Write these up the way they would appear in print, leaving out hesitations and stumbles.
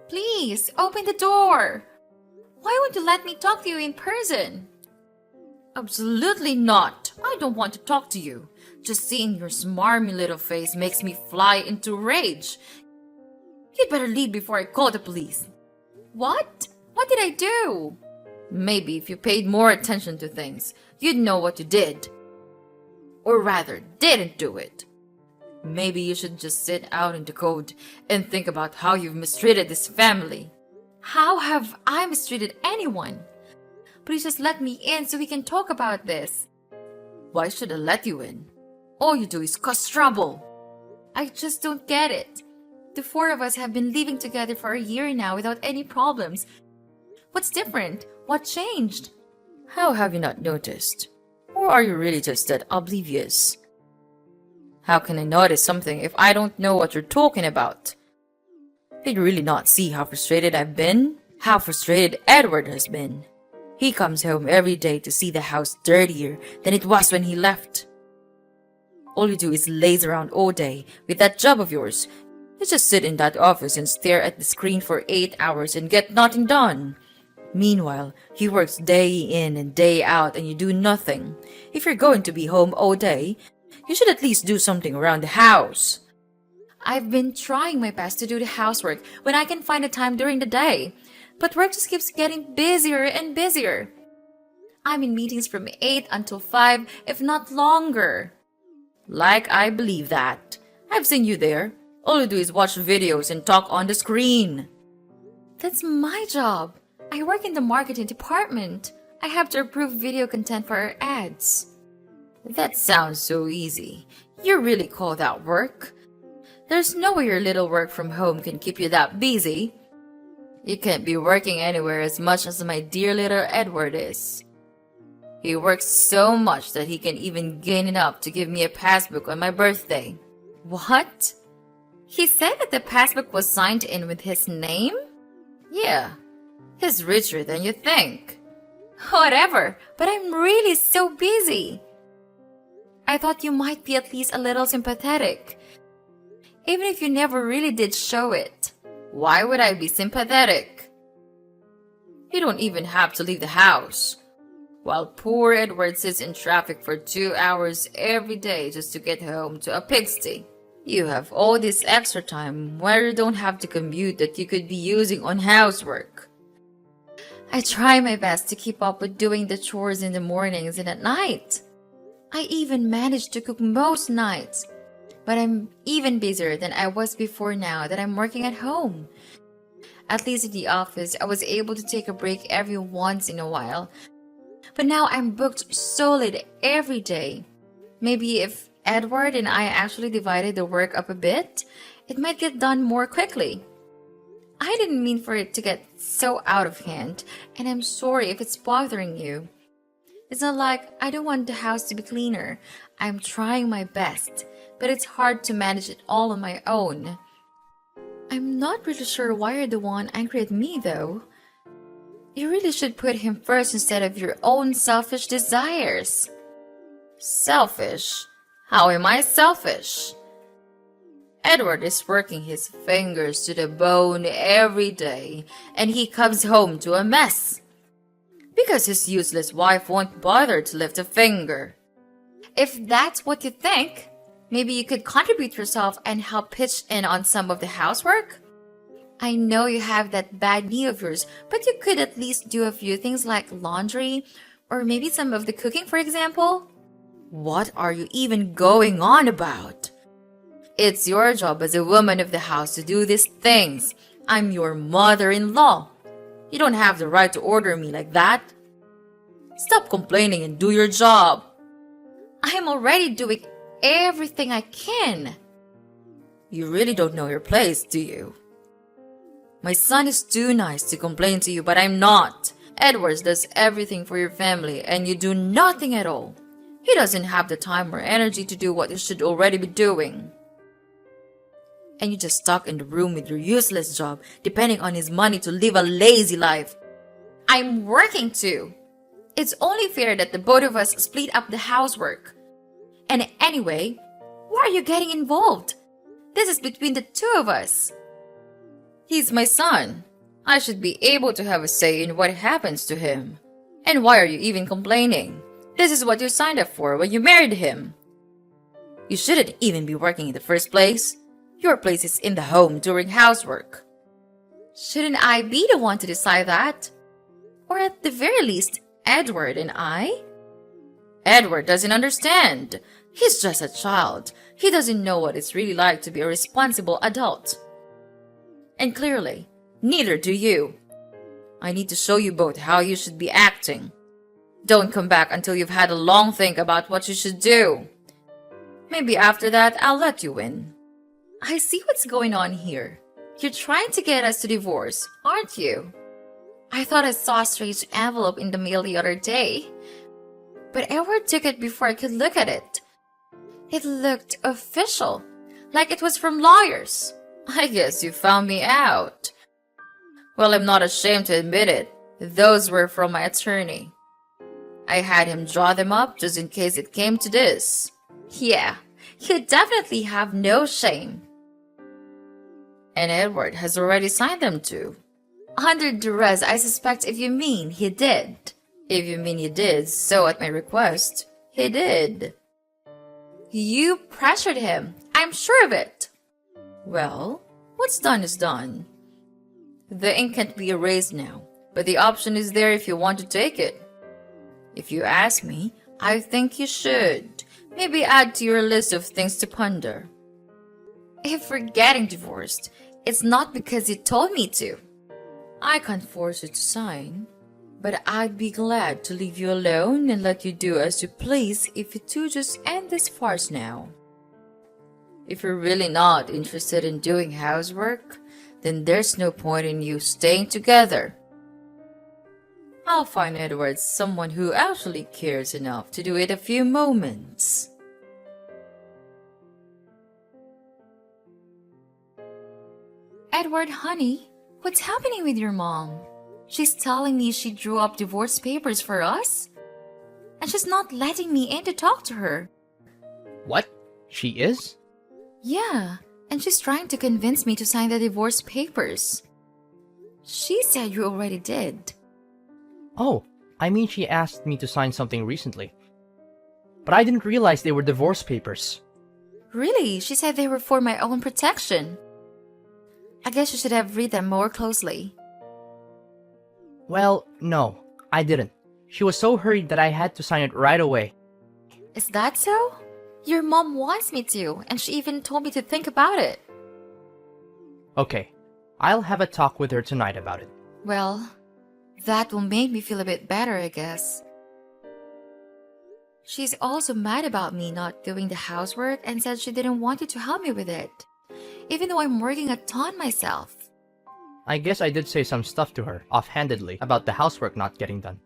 Please, open the door. Why won't you let me talk to you in person? Absolutely not. I don't want to talk to you. Just seeing your smarmy little face makes me fly into rage. You'd better leave before I call the police. What? What did I do? Maybe if you paid more attention to things, you'd know what you did. Or rather, didn't do it. Maybe you should just sit out in the cold and think about how you've mistreated this family. How have I mistreated anyone? Please just let me in so we can talk about this. Why should I let you in? All you do is cause trouble. I just don't get it. The four of us have been living together for a year now without any problems. What's different? What changed? How have you not noticed? Or are you really just that oblivious? How can I notice something if I don't know what you're talking about? Did you really not see how frustrated I've been? How frustrated Edward has been? He comes home every day to see the house dirtier than it was when he left. All you do is laze around all day with that job of yours. You just sit in that office and stare at the screen for 8 hours and get nothing done. Meanwhile, he works day in and day out and you do nothing. If you're going to be home all day, you should at least do something around the house. I've been trying my best to do the housework when I can find the time during the day, but work just keeps getting busier and busier. I'm in meetings from 8 until 5, if not longer. Like I believe that. I've seen you there. All you do is watch videos and talk on the screen. That's my job. I work in the marketing department. I have to approve video content for our ads. That sounds so easy. You really call that work? There's no way your little work from home can keep you that busy. You can't be working anywhere as much as my dear little Edward is. He works so much that he can even gain enough to give me a passbook on my birthday. What? He said that the passbook was signed in with his name? Yeah, he's richer than you think. Whatever, but I'm really so busy. I thought you might be at least a little sympathetic, even if you never really did show it. Why would I be sympathetic? You don't even have to leave the house, while poor Edward sits in traffic for 2 hours every day just to get home to a pigsty. You have all this extra time where you don't have to commute that you could be using on housework. I try my best to keep up with doing the chores in the mornings and at night. I even manage to cook most nights, but I'm even busier than I was before now that I'm working at home. At least in the office, I was able to take a break every once in a while, but now I'm booked solid every day. Maybe if Edward and I actually divided the work up a bit, it might get done more quickly. I didn't mean for it to get so out of hand, and I'm sorry if it's bothering you. It's not like I don't want the house to be cleaner. I'm trying my best, but it's hard to manage it all on my own. I'm not really sure why you're the one angry at me, though. You really should put him first instead of your own selfish desires. Selfish? How am I selfish? Edward is working his fingers to the bone every day, and he comes home to a mess. Because his useless wife won't bother to lift a finger. If that's what you think, maybe you could contribute yourself and help pitch in on some of the housework? I know you have that bad knee of yours, but you could at least do a few things like laundry, or maybe some of the cooking, for example. What are you even going on about? It's your job as a woman of the house to do these things. I'm your mother-in-law. You don't have the right to order me like that. Stop complaining and do your job. I'm already doing everything I can. You really don't know your place, do you? My son is too nice to complain to you, but I'm not. Edwards does everything for your family, and you do nothing at all. He doesn't have the time or energy to do what he should already be doing. And you just stuck in the room with your useless job, depending on his money to live a lazy life. I'm working too. It's only fair that the both of us split up the housework. And anyway, why are you getting involved? This is between the two of us. He's my son. I should be able to have a say in what happens to him. And why are you even complaining? This is what you signed up for when you married him. You shouldn't even be working in the first place. Your place is in the home doing housework. Shouldn't I be the one to decide that? Or at the very least, Edward and I? Edward doesn't understand. He's just a child. He doesn't know what it's really like to be a responsible adult. And clearly, neither do you. I need to show you both how you should be acting. Don't come back until you've had a long think about what you should do. Maybe after that, I'll let you win. I see what's going on here. You're trying to get us to divorce, aren't you? I thought I saw a strange envelope in the mail the other day. But Edward took it before I could look at it. It looked official, like it was from lawyers. I guess you found me out. Well, I'm not ashamed to admit it. Those were from my attorney. I had him draw them up just in case it came to this. Yeah, you definitely have no shame. And Edward has already signed them too. Under duress, I suspect if you mean he did. If you mean he did, so at my request, he did. You pressured him. I'm sure of it. Well, what's done is done. The ink can't be erased now, but the option is there if you want to take it. If you ask me, I think you should. Maybe add to your list of things to ponder. If we're getting divorced, it's not because you told me to. I can't force you to sign, but I'd be glad to leave you alone and let you do as you please if you two just end this farce now. If you're really not interested in doing housework, then there's no point in you staying together. I'll find Edward someone who actually cares enough to do it a few moments. Edward, honey, what's happening with your mom? She's telling me she drew up divorce papers for us? And she's not letting me in to talk to her. What? She is? Yeah, and she's trying to convince me to sign the divorce papers. She said you already did. Oh, I mean she asked me to sign something recently. But I didn't realize they were divorce papers. Really? She said they were for my own protection. I guess you should have read them more closely. Well, no, I didn't. She was so hurried that I had to sign it right away. Is that so? Your mom wants me to, and she even told me to think about it. Okay, I'll have a talk with her tonight about it. Well, that will make me feel a bit better, I guess. She's also mad about me not doing the housework and said she didn't want you to help me with it, even though I'm working a ton myself. I guess I did say some stuff to her, offhandedly, about the housework not getting done.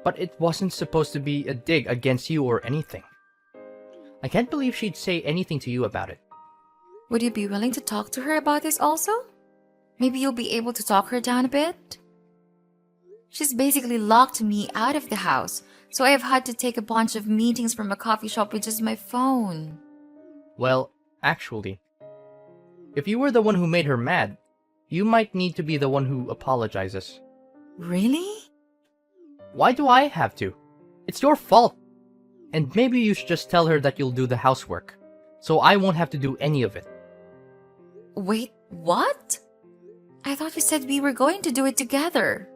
But it wasn't supposed to be a dig against you or anything. I can't believe she'd say anything to you about it. Would you be willing to talk to her about this also? Maybe you'll be able to talk her down a bit? She's basically locked me out of the house, so I have had to take a bunch of meetings from a coffee shop with just my phone. Well, actually, if you were the one who made her mad, you might need to be the one who apologizes. Really? Why do I have to? It's your fault. And maybe you should just tell her that you'll do the housework, so I won't have to do any of it. Wait, what? I thought you said we were going to do it together.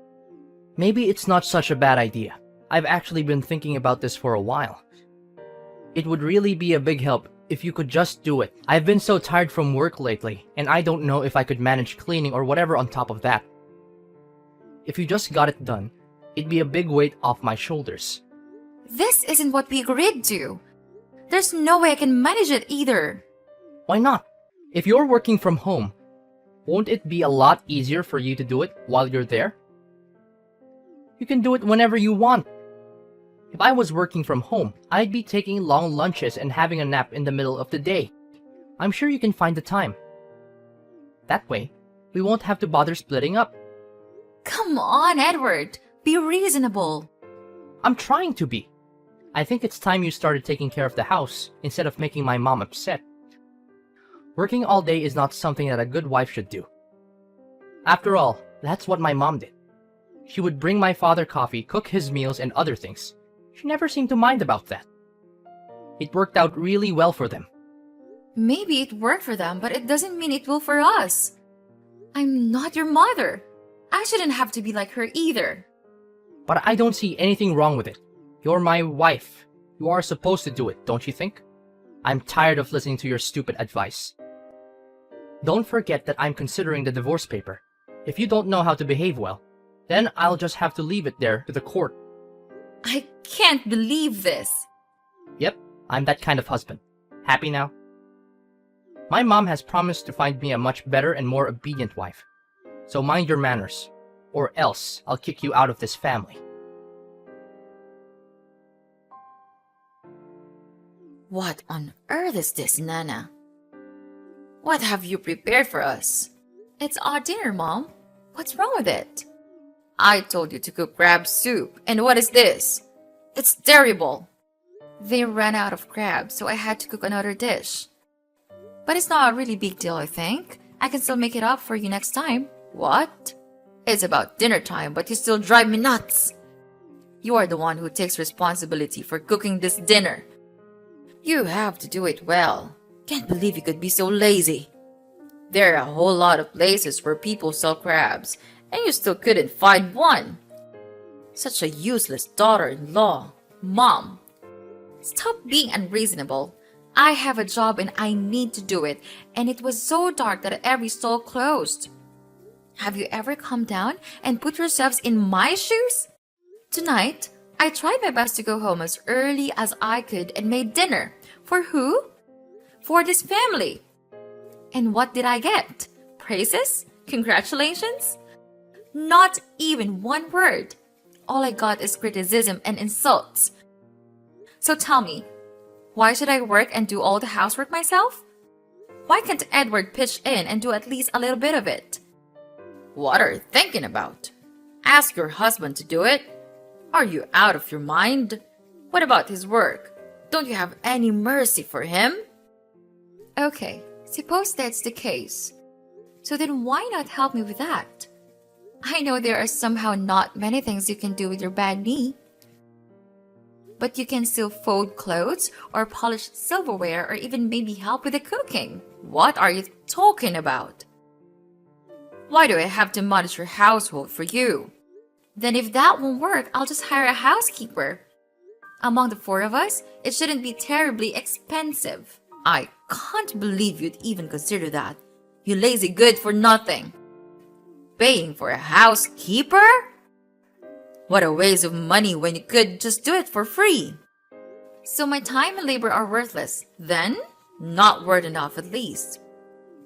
Maybe it's not such a bad idea. I've actually been thinking about this for a while. It would really be a big help if you could just do it. I've been so tired from work lately, and I don't know if I could manage cleaning or whatever on top of that. If you just got it done, it'd be a big weight off my shoulders. This isn't what we agreed to. There's no way I can manage it either. Why not? If you're working from home, won't it be a lot easier for you to do it while you're there? You can do it whenever you want. If I was working from home, I'd be taking long lunches and having a nap in the middle of the day. I'm sure you can find the time. That way, we won't have to bother splitting up. Come on, Edward. Be reasonable. I'm trying to be. I think it's time you started taking care of the house instead of making my mom upset. Working all day is not something that a good wife should do. After all, that's what my mom did. She would bring my father coffee, cook his meals, and other things. She never seemed to mind about that. It worked out really well for them. Maybe it worked for them, but it doesn't mean it will for us. I'm not your mother. I shouldn't have to be like her either. But I don't see anything wrong with it. You're my wife. You are supposed to do it, don't you think? I'm tired of listening to your stupid advice. Don't forget that I'm considering the divorce paper. If you don't know how to behave well, then I'll just have to leave it there to the court. I can't believe this. Yep, I'm that kind of husband. Happy now? My mom has promised to find me a much better and more obedient wife. So mind your manners, or else I'll kick you out of this family. What on earth is this, Nana? What have you prepared for us? It's our dinner, Mom. What's wrong with it? I told you to cook crab soup, and what is this? It's terrible. They ran out of crabs, so I had to cook another dish. But it's not a really big deal, I think. I can still make it up for you next time. What? It's about dinner time, but you still drive me nuts. You are the one who takes responsibility for cooking this dinner. You have to do it well. Can't believe you could be so lazy. There are a whole lot of places where people sell crabs, and you still couldn't find one. Such a useless daughter-in-law. Mom, stop being unreasonable. I have a job and I need to do it, and it was so dark that every stall closed. Have you ever come down and put yourselves in my shoes? Tonight, I tried my best to go home as early as I could and made dinner. For who? For this family. And what did I get? Praises? Congratulations? Not even one word. All I got is criticism and insults. So tell me, why should I work and do all the housework myself? Why can't Edward pitch in and do at least a little bit of it? What are you thinking about? Ask your husband to do it. Are you out of your mind? What about his work? Don't you have any mercy for him? Okay, suppose that's the case. So then why not help me with that? I know there are somehow not many things you can do with your bad knee. But you can still fold clothes or polish silverware or even maybe help with the cooking. What are you talking about? Why do I have to manage your household for you? Then if that won't work, I'll just hire a housekeeper. Among the four of us, it shouldn't be terribly expensive. I can't believe you'd even consider that. You lazy good for nothing. Paying for a housekeeper? What a waste of money when you could just do it for free. So my time and labor are worthless, then? Not worth enough at least.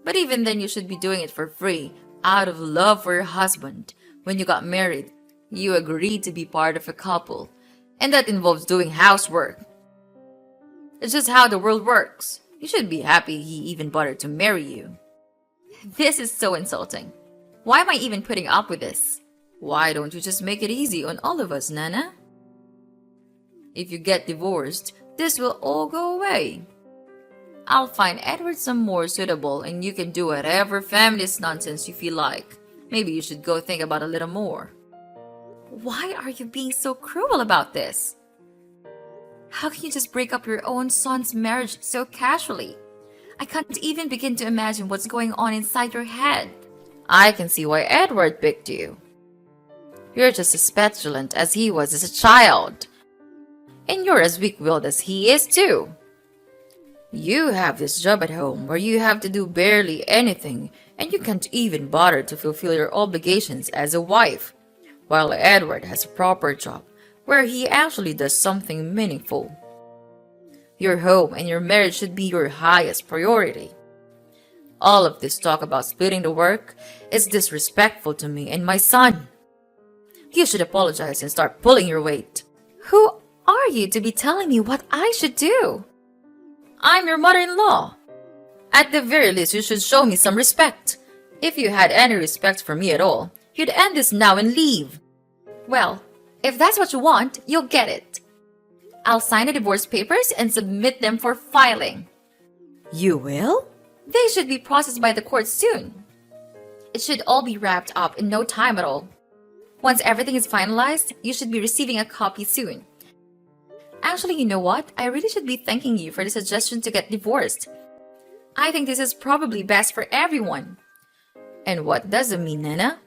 But even then you should be doing it for free, out of love for your husband. When you got married, you agreed to be part of a couple, and that involves doing housework. It's just how the world works. You should be happy he even bothered to marry you. This is so insulting. Why am I even putting up with this? Why don't you just make it easy on all of us, Nana? If you get divorced, this will all go away. I'll find Edward some more suitable and you can do whatever feminist nonsense you feel like. Maybe you should go think about it a little more. Why are you being so cruel about this? How can you just break up your own son's marriage so casually? I can't even begin to imagine what's going on inside your head. I can see why Edward picked you. You're just as petulant as he was as a child. And you're as weak-willed as he is too. You have this job at home where you have to do barely anything and you can't even bother to fulfill your obligations as a wife, while Edward has a proper job where he actually does something meaningful. Your home and your marriage should be your highest priority. All of this talk about splitting the work is disrespectful to me and my son. You should apologize and start pulling your weight. Who are you to be telling me what I should do? I'm your mother-in-law. At the very least, you should show me some respect. If you had any respect for me at all, you'd end this now and leave. Well, if that's what you want, you'll get it. I'll sign the divorce papers and submit them for filing. You will? They should be processed by the court soon. It should all be wrapped up in no time at all. Once everything is finalized, you should be receiving a copy soon. Actually, you know what? I really should be thanking you for the suggestion to get divorced. I think this is probably best for everyone. And what does it mean, Nana?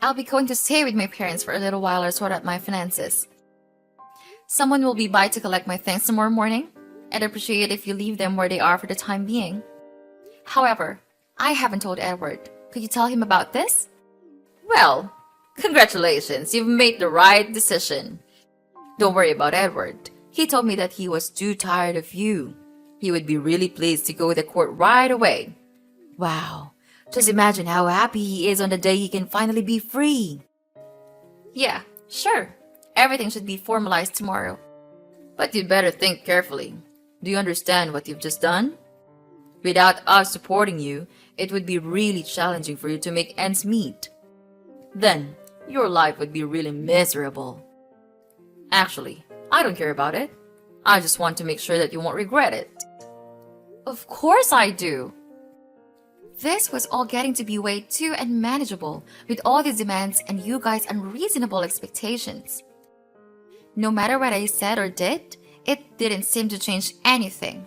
I'll be going to stay with my parents for a little while or sort out my finances. Someone will be by to collect my things tomorrow morning. I'd appreciate it if you leave them where they are for the time being. However, I haven't told Edward. Could you tell him about this? Well, congratulations, you've made the right decision. Don't worry about Edward. He told me that he was too tired of you. He would be really pleased to go to court right away. Wow, just imagine how happy he is on the day he can finally be free. Yeah, sure. Everything should be formalized tomorrow. But you'd better think carefully. Do you understand what you've just done? Without us supporting you, it would be really challenging for you to make ends meet. Then, your life would be really miserable. Actually, I don't care about it. I just want to make sure that you won't regret it. Of course I do. This was all getting to be way too unmanageable with all these demands and you guys' unreasonable expectations. No matter what I said or did, it didn't seem to change anything.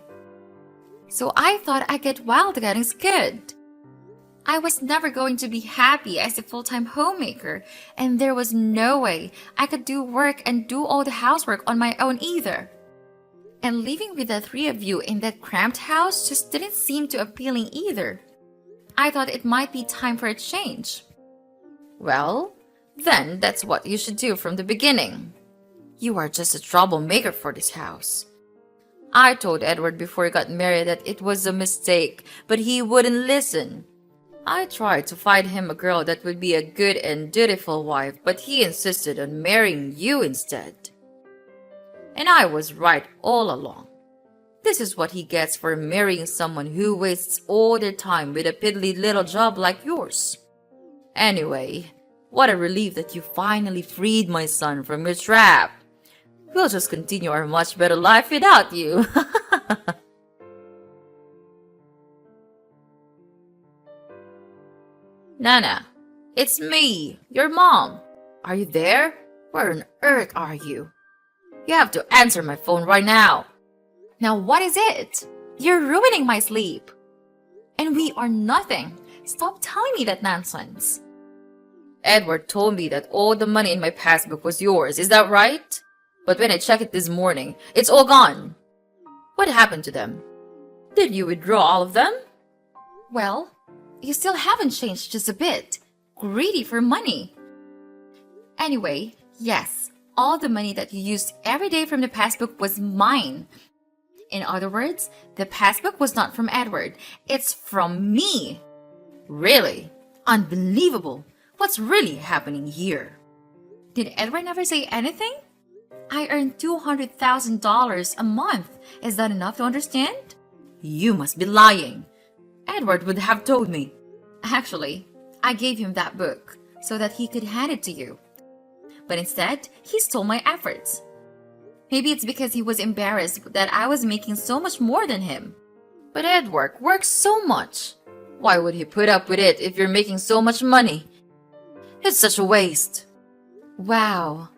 So I thought I'd get wild getting scared. I was never going to be happy as a full-time homemaker, and there was no way I could do work and do all the housework on my own either. And living with the three of you in that cramped house just didn't seem too appealing either. I thought it might be time for a change. Well, then that's what you should do from the beginning. You are just a troublemaker for this house. I told Edward before he got married that it was a mistake, but he wouldn't listen. I tried to find him a girl that would be a good and dutiful wife, but he insisted on marrying you instead. And I was right all along. This is what he gets for marrying someone who wastes all their time with a piddly little job like yours. Anyway, what a relief that you finally freed my son from your trap. We'll just continue our much better life without you. Nana, it's me, your mom. Are you there? Where on earth are you? You have to answer my phone right now. Now what is it? You're ruining my sleep. And we are nothing. Stop telling me that nonsense. Edward told me that all the money in my passbook was yours, is that right? But when I checked it this morning, it's all gone. What happened to them? Did you withdraw all of them? Well, you still haven't changed just a bit. Greedy for money. Anyway, yes, all the money that you used every day from the passbook was mine. In other words, the passbook was not from Edward. It's from me. Really? Unbelievable. What's really happening here? Did Edward never say anything? I earn $200,000 a month. Is that enough to understand? You must be lying. Edward would have told me. Actually, I gave him that book so that he could hand it to you. But instead, he stole my efforts. Maybe it's because he was embarrassed that I was making so much more than him. But Edward works so much. Why would he put up with it if you're making so much money? It's such a waste. Wow.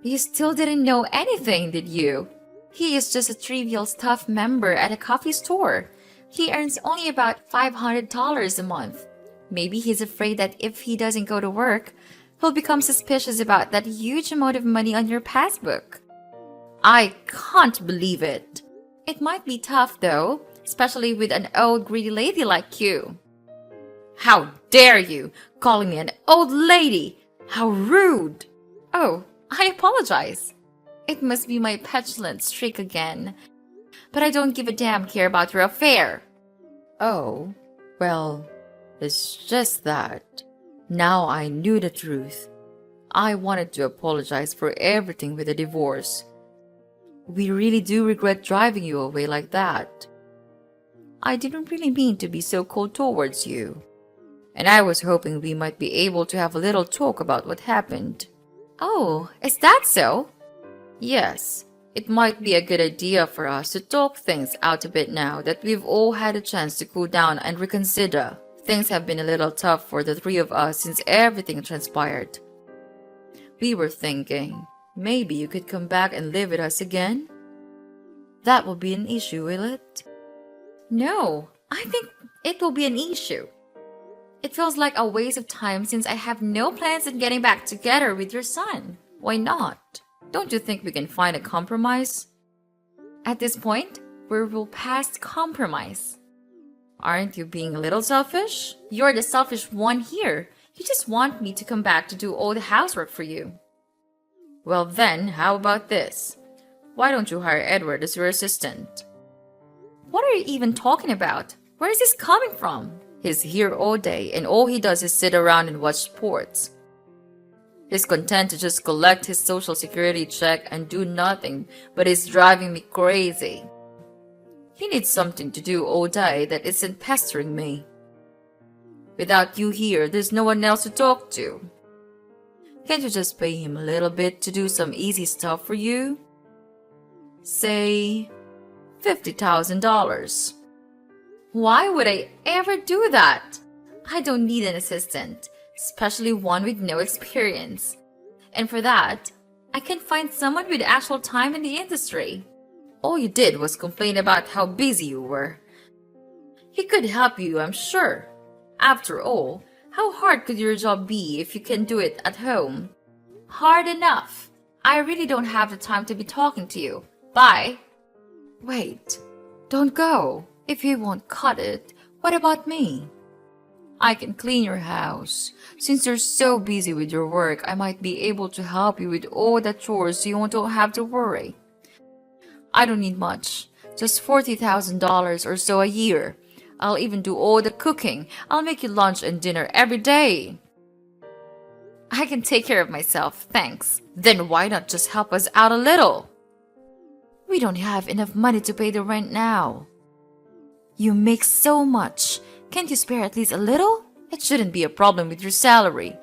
You still didn't know anything, did you? He is just a trivial staff member at a coffee store. He earns only about $500 a month. Maybe he's afraid that if he doesn't go to work, he'll become suspicious about that huge amount of money on your passbook. I can't believe it. It might be tough though, especially with an old greedy lady like you. How dare you, calling me an old lady? How rude! Oh, I apologize. It must be my petulant streak again. But I don't give a damn care about your affair. Oh, well, it's just that. Now I knew the truth. I wanted to apologize for everything with the divorce. We really do regret driving you away like that. I didn't really mean to be so cold towards you. And I was hoping we might be able to have a little talk about what happened. Oh, is that so? Yes, it might be a good idea for us to talk things out a bit now that we've all had a chance to cool down and reconsider Things have been a little tough for the three of us since everything transpired. We were thinking, maybe you could come back and live with us again? That will be an issue, will it? No, I think it will be an issue. It feels like a waste of time since I have no plans on getting back together with your son. Why not? Don't you think we can find a compromise? At this point, we're past compromise. Aren't you being a little selfish? You're the selfish one here. You just want me to come back to do all the housework for you. Well then, how about this? Why don't you hire Edward as your assistant? What are you even talking about? Where is this coming from? He's here all day and all he does is sit around and watch sports. He's content to just collect his social security check and do nothing, but it's driving me crazy. He needs something to do all day that isn't pestering me. Without you here, there's no one else to talk to. Can't you just pay him a little bit to do some easy stuff for you? Say, $50,000. Why would I ever do that? I don't need an assistant, especially one with no experience. And for that, I can find someone with actual time in the industry. All you did was complain about how busy you were. He could help you, I'm sure. After all, how hard could your job be if you can do it at home? Hard enough. I really don't have the time to be talking to you. Bye. Wait, don't go. If you won't cut it, what about me? I can clean your house. Since you're so busy with your work, I might be able to help you with all the chores so you don't have to worry. I don't need much, just $40,000 or so a year. I'll even do all the cooking. I'll make you lunch and dinner every day. I can take care of myself, thanks. Then why not just help us out a little? We don't have enough money to pay the rent now. You make so much. Can't you spare at least a little? It shouldn't be a problem with your salary.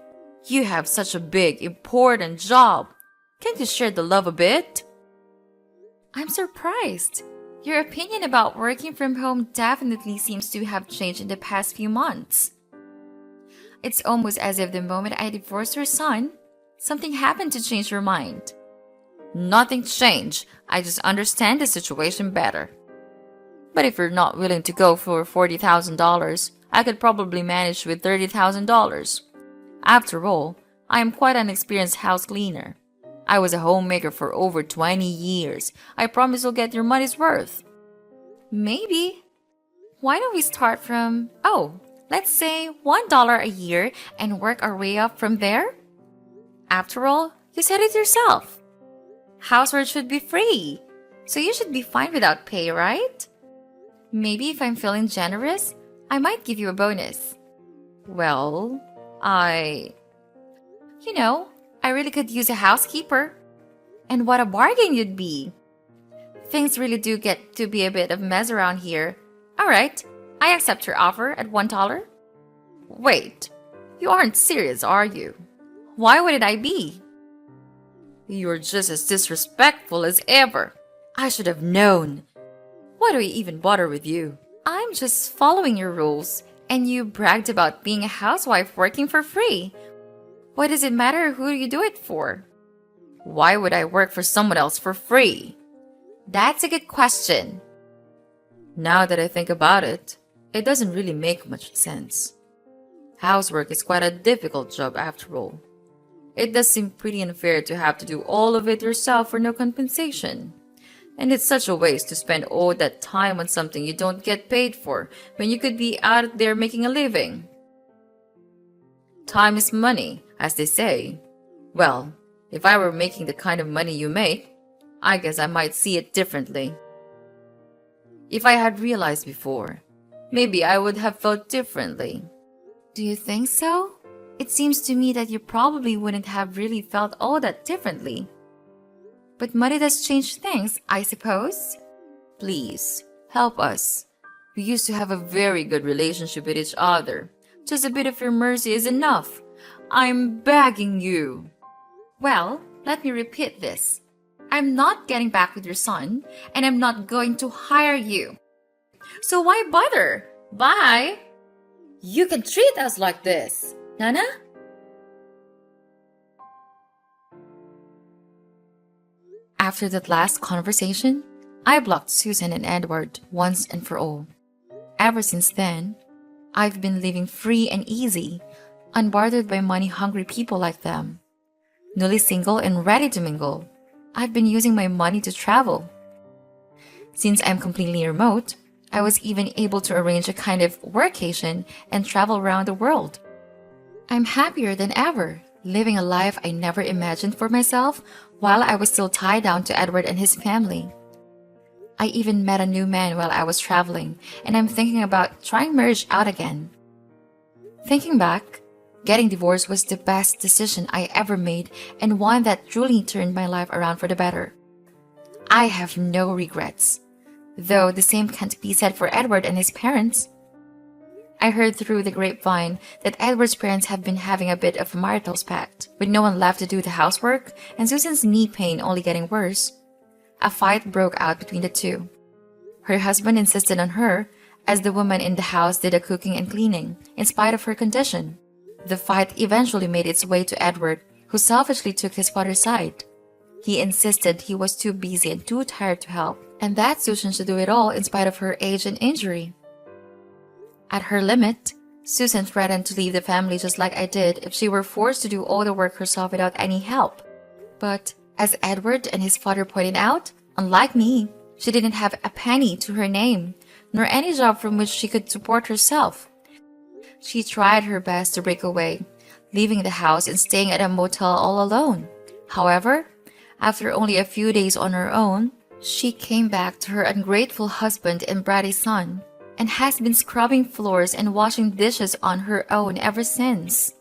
You have such a big, important job. Can't you share the love a bit? I'm surprised. Your opinion about working from home definitely seems to have changed in the past few months. It's almost as if the moment I divorced your son, something happened to change your mind. Nothing changed. I just understand the situation better. But if you're not willing to go for $40,000, I could probably manage with $30,000. After all, I am quite an experienced house cleaner. I was a homemaker for over 20 years. I promise you'll get your money's worth. Maybe. Why don't we start from, let's say $1 a year and work our way up from there? After all, you said it yourself. Housework should be free, so you should be fine without pay, right? Maybe if I'm feeling generous, I might give you a bonus. Well, I really could use a housekeeper. And what a bargain you'd be. Things really do get to be a bit of a mess around here. All right, I accept your offer at $1. Wait, you aren't serious, are you? Why would I be? You're just as disrespectful as ever. I should have known. Why do I even bother with you? I'm just following your rules, and you bragged about being a housewife working for free. Why does it matter who you do it for? Why would I work for someone else for free? That's a good question. Now that I think about it, it doesn't really make much sense. Housework is quite a difficult job after all. It does seem pretty unfair to have to do all of it yourself for no compensation. And it's such a waste to spend all that time on something you don't get paid for when you could be out there making a living. Time is money, as they say. Well, if I were making the kind of money you make, I guess I might see it differently. If I had realized before, maybe I would have felt differently. Do you think so? It seems to me that you probably wouldn't have really felt all that differently. But money does change things, I suppose. Please, help us. We used to have a very good relationship with each other. Just a bit of your mercy is enough. I'm begging you. Well, let me repeat this. I'm not getting back with your son, and I'm not going to hire you. So why bother? Bye. You can treat us like this, Nana? After that last conversation, I blocked Susan and Edward once and for all. Ever since then, I've been living free and easy, unbothered by money-hungry people like them. Newly single and ready to mingle, I've been using my money to travel. Since I'm completely remote, I was even able to arrange a kind of workation and travel around the world. I'm happier than ever, living a life I never imagined for myself while I was still tied down to Edward and his family. I even met a new man while I was traveling, and I'm thinking about trying marriage out again. Thinking back, getting divorced was the best decision I ever made and one that truly turned my life around for the better. I have no regrets, though the same can't be said for Edward and his parents. I heard through the grapevine that Edward's parents have been having a bit of a marital spat, with no one left to do the housework and Susan's knee pain only getting worse. A fight broke out between the two. Her husband insisted on her, as the woman in the house did the cooking and cleaning, in spite of her condition. The fight eventually made its way to Edward, who selfishly took his father's side. He insisted he was too busy and too tired to help, and that Susan should do it all in spite of her age and injury. At her limit, Susan threatened to leave the family just like I did if she were forced to do all the work herself without any help. But, as Edward and his father pointed out, unlike me, she didn't have a penny to her name, nor any job from which she could support herself. She tried her best to break away, leaving the house and staying at a motel all alone. However, after only a few days on her own, she came back to her ungrateful husband and bratty son, and has been scrubbing floors and washing dishes on her own ever since.